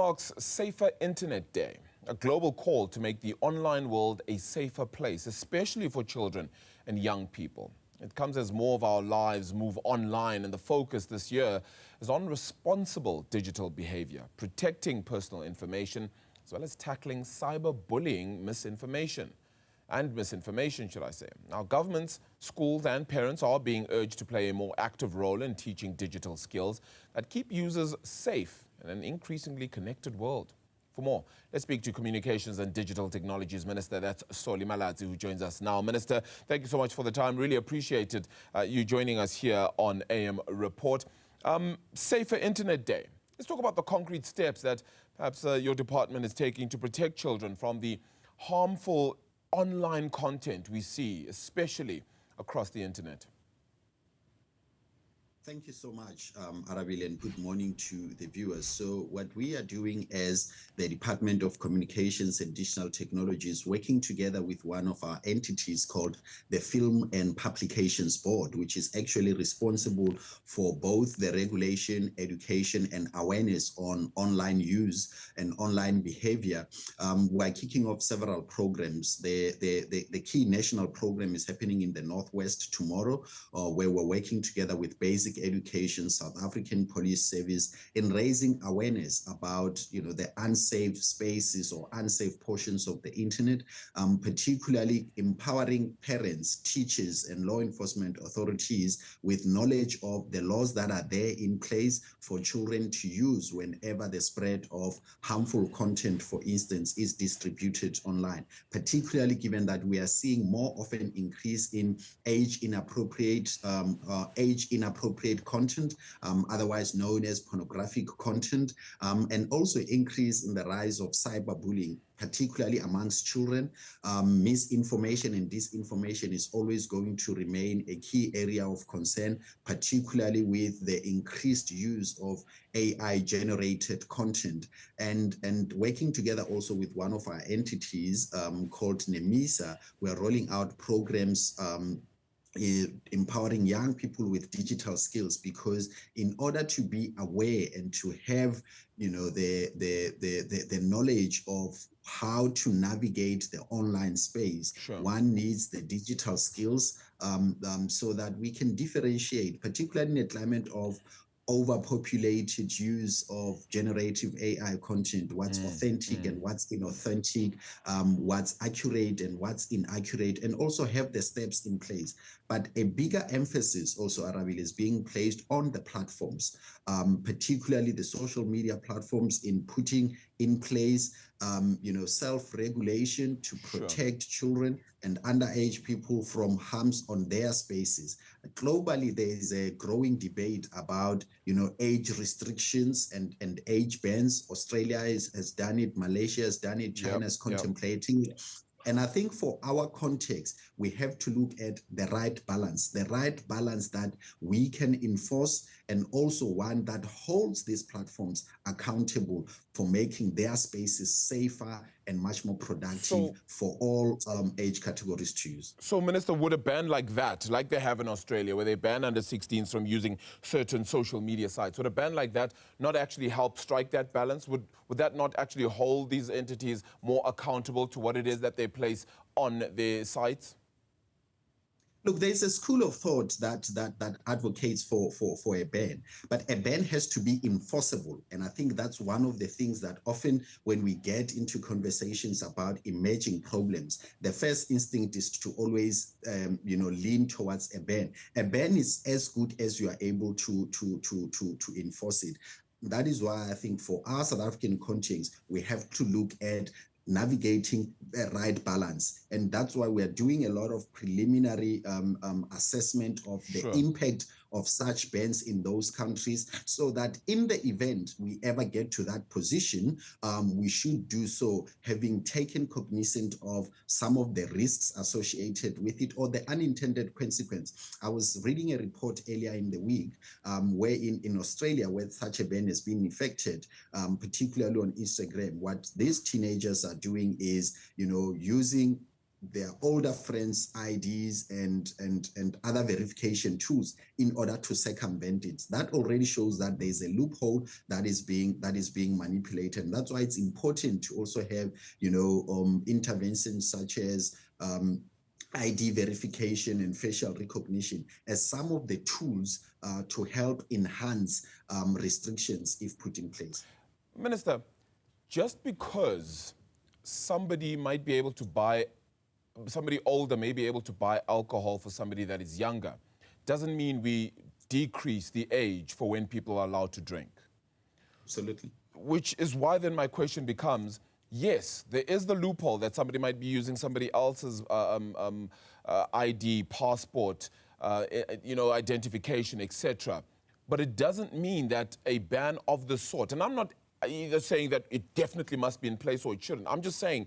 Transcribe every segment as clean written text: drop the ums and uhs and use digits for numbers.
Marks Safer Internet Day, a global call to make the online world a safer place, especially for children and young people. It comes as more of our lives move online, and the focus this year is on responsible digital behavior, protecting personal information, as well as tackling cyberbullying misinformation, should I say. Now, governments, schools and parents are being urged to play a more active role in teaching digital skills that keep users safe in an increasingly connected world. For more, let's speak to Communications and Digital Technologies Minister, that's Malatsi, who joins us now. Minister, thank you so much for the time. Really appreciated you joining us here on AM Report. Safer Internet Day. Let's talk about the concrete steps that perhaps your department is taking to protect children from the harmful online content we see, especially across the internet. Thank you so much, Arabil, and good morning to the viewers. So what we are doing as the Department of Communications and Digital Technologies, working together with one of our entities called the Film and Publications Board, which is actually responsible for both the regulation, education, and awareness on online use and online behavior. We're kicking off several programs. The key national program is happening in the Northwest tomorrow, where we're working together with Basic Education, South African Police Service, in raising awareness about the unsafe spaces or unsafe portions of the internet, particularly empowering parents, teachers, and law enforcement authorities with knowledge of the laws that are there in place for children to use whenever the spread of harmful content, for instance, is distributed online, particularly given that we are seeing more often increase in age inappropriate content, otherwise known as pornographic content, and also increase in the rise of cyberbullying, particularly amongst children. Misinformation and disinformation is always going to remain a key area of concern, particularly with the increased use of AI-generated content. And working together also with one of our entities called NEMISA, we're rolling out programs empowering young people with digital skills, because in order to be aware and to have the knowledge of how to navigate the online space, sure, one needs the digital skills so that we can differentiate, particularly in a climate of overpopulated use of generative AI content, what's authentic and what's inauthentic, what's accurate and what's inaccurate, and also have the steps in place. But a bigger emphasis also, Arabil, is being placed on the platforms, particularly the social media platforms, in putting in place self-regulation to protect children and underage people from harms on their spaces. Globally, there is a growing debate about age restrictions and age bans. Australia has done it, Malaysia has done it, China is contemplating it. And I think for our context, we have to look at the right balance that we can enforce, and also one that holds these platforms accountable for making their spaces safer and much more productive for all age categories to use. So, Minister, would a ban like that, like they have in Australia, where they ban under 16s from using certain social media sites, would a ban like that not actually help strike that balance? Would that not actually hold these entities more accountable to what it is that they place on their sites? Look, there's a school of thought that advocates for a ban, but a ban has to be enforceable. And I think that's one of the things that often when we get into conversations about emerging problems, the first instinct is to always, lean towards a ban. A ban is as good as you are able to enforce it. That is why I think for our South African context, we have to look at navigating the right balance. And that's why we're doing a lot of preliminary assessment of the impact of such bans in those countries, so that in the event we ever get to that position, we should do so having taken cognizance of some of the risks associated with it or the unintended consequence. I was reading a report earlier in the week where in Australia, where such a ban has been effected, particularly on Instagram, what these teenagers are doing is, using their older friends' IDs and other verification tools in order to circumvent it. That already shows that there's a loophole that is being manipulated. And that's why it's important to also have, interventions such as ID verification and facial recognition as some of the tools to help enhance restrictions if put in place. Minister, just because somebody older may be able to buy alcohol for somebody that is younger, doesn't mean we decrease the age for when people are allowed to drink. Absolutely. Which is why then my question becomes, yes, there is the loophole that somebody might be using somebody else's ID, passport, identification, etc. But it doesn't mean that a ban of the sort, and I'm not either saying that it definitely must be in place or it shouldn't. I'm just saying,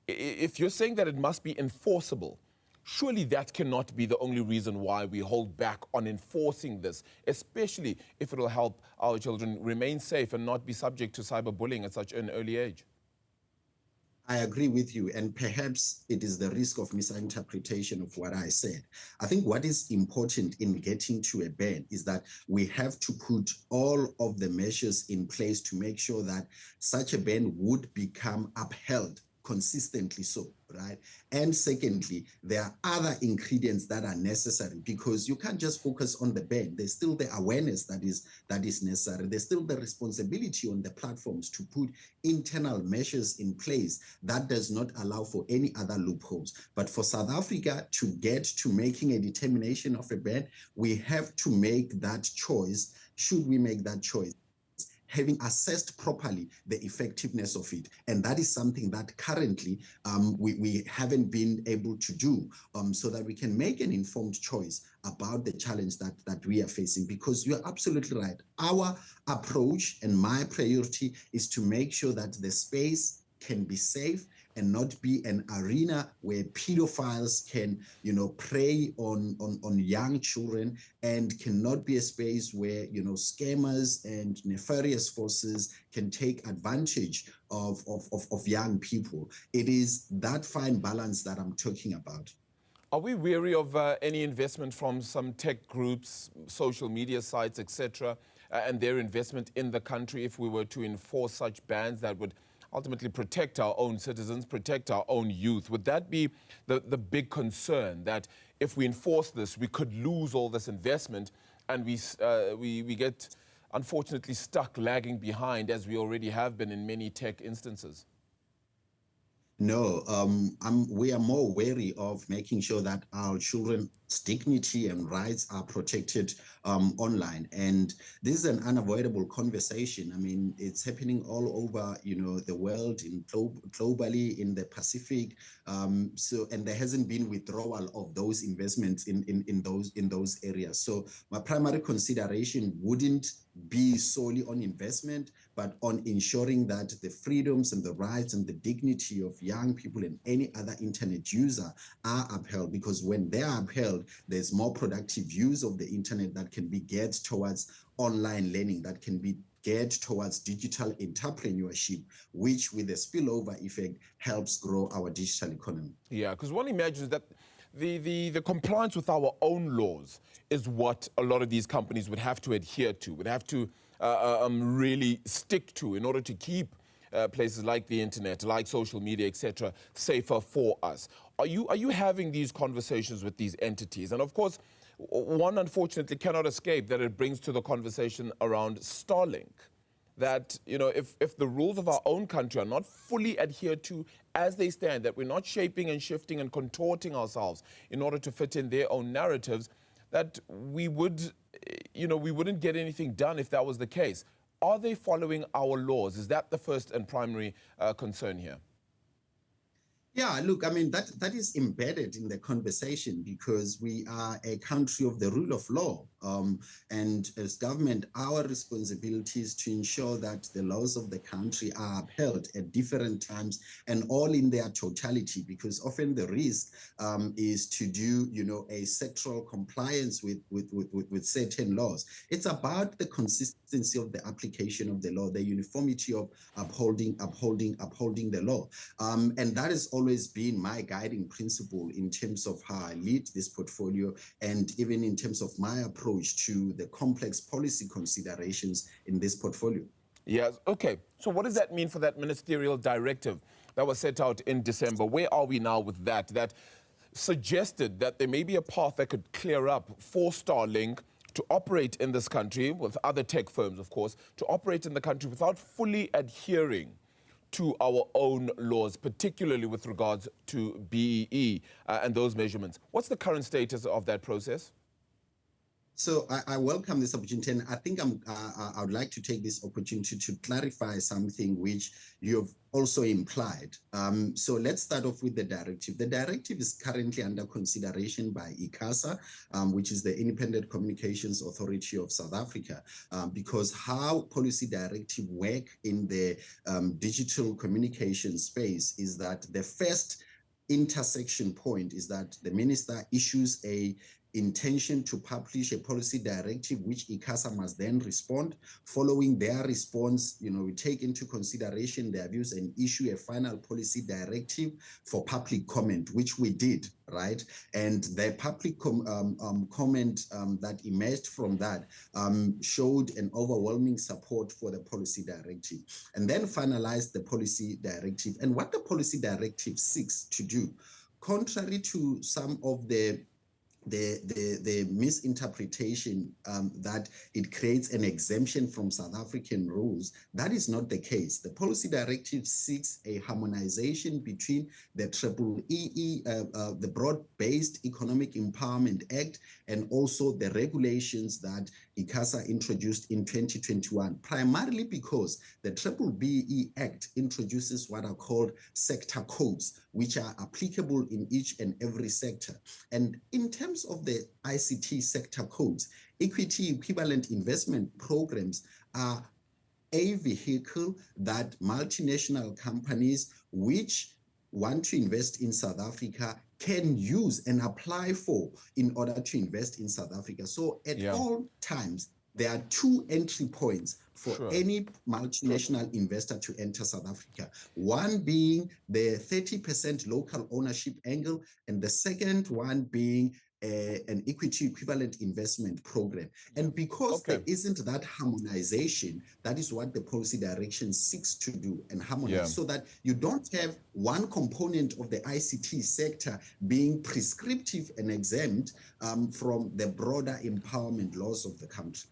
if you're saying that it must be enforceable, surely that cannot be the only reason why we hold back on enforcing this, especially if it will help our children remain safe and not be subject to cyberbullying at such an early age. I agree with you, and perhaps it is the risk of misinterpretation of what I said. I think what is important in getting to a ban is that we have to put all of the measures in place to make sure that such a ban would become upheld consistently so, right? And secondly, there are other ingredients that are necessary because you can't just focus on the ban. There's still the awareness that is necessary. There's still the responsibility on the platforms to put internal measures in place that does not allow for any other loopholes. But for South Africa to get to making a determination of a ban, we have to make that choice. Should we make that choice? Having assessed properly the effectiveness of it. And that is something that currently we haven't been able to do so that we can make an informed choice about the challenge that we are facing. Because you're absolutely right. Our approach and my priority is to make sure that the space can be safe and not be an arena where pedophiles can, prey on young children, and cannot be a space where, scammers and nefarious forces can take advantage of young people. It is that fine balance that I'm talking about. Are we wary of any investment from some tech groups, social media sites, etc., and their investment in the country if we were to enforce such bans that would ultimately protect our own citizens, protect our own youth? Would that be the big concern, that if we enforce this, we could lose all this investment and we get, unfortunately, stuck lagging behind, as we already have been in many tech instances? No, we are more wary of making sure that our children's dignity and rights are protected online. And this is an unavoidable conversation. I mean, it's happening all over, the world, globally, in the Pacific. And there hasn't been withdrawal of those investments in those areas. So my primary consideration wouldn't be solely on investment, but on ensuring that the freedoms and the rights and the dignity of young people and any other internet user are upheld. Because when they are upheld, there's more productive use of the internet that can be geared towards online learning, that can be geared towards digital entrepreneurship, which with the spillover effect helps grow our digital economy. Yeah, because one imagines that the compliance with our own laws is what a lot of these companies would have to adhere to, would have to really stick to in order to keep places like the internet, like social media, etc., safer for us. Are you having these conversations with these entities? And of course, one unfortunately cannot escape that it brings to the conversation around Starlink. That, if the rules of our own country are not fully adhered to as they stand, that we're not shaping and shifting and contorting ourselves in order to fit in their own narratives, that we would, we wouldn't get anything done if that was the case. Are they following our laws? Is that the first and primary concern here? Yeah, look, I mean, that is embedded in the conversation because we are a country of the rule of law. And as government, our responsibility is to ensure that the laws of the country are upheld at different times and all in their totality, because often the risk is to do, a sectoral compliance with certain laws. It's about the consistency of the application of the law, the uniformity of upholding the law. And that has always been my guiding principle in terms of how I lead this portfolio, and even in terms of my approach to the complex policy considerations in this portfolio. Yes, okay. So what does that mean for that ministerial directive that was set out in December? Where are we now with that? That suggested that there may be a path that could clear up for Starlink to operate in this country, with other tech firms, of course, to operate in the country without fully adhering to our own laws, particularly with regards to BEE and those measurements. What's the current status of that process? So I welcome this opportunity, and I think I would like to take this opportunity to clarify something which you have also implied. So let's start off with the directive. The directive is currently under consideration by ICASA, which is the Independent Communications Authority of South Africa, because how policy directive work in the digital communication space is that the first intersection point is that the minister issues a intention to publish a policy directive, which ICASA must then respond. Following their response, we take into consideration their views and issue a final policy directive for public comment, which we did, right? And the public comment that emerged from that showed an overwhelming support for the policy directive, and then finalized the policy directive. And what the policy directive seeks to do, contrary to some of the misinterpretation that it creates an exemption from South African rules, that is not the case. The policy directive seeks a harmonization between the BEE, the Broad-Based Economic Empowerment Act, and also the regulations that ICASA introduced in 2021, primarily because the BEE Act introduces what are called sector codes, which are applicable in each and every sector. And in terms of the ICT sector codes, equity equivalent investment programs are a vehicle that multinational companies which want to invest in South Africa can use and apply for in order to invest in South Africa. So at all times, there are two entry points for any multinational investor to enter South Africa. One being the 30% local ownership angle, and the second one being an equity equivalent investment program. And because there isn't that harmonization, that is what the policy direction seeks to do, and harmonize, so that you don't have one component of the ICT sector being prescriptive and exempt from the broader empowerment laws of the country.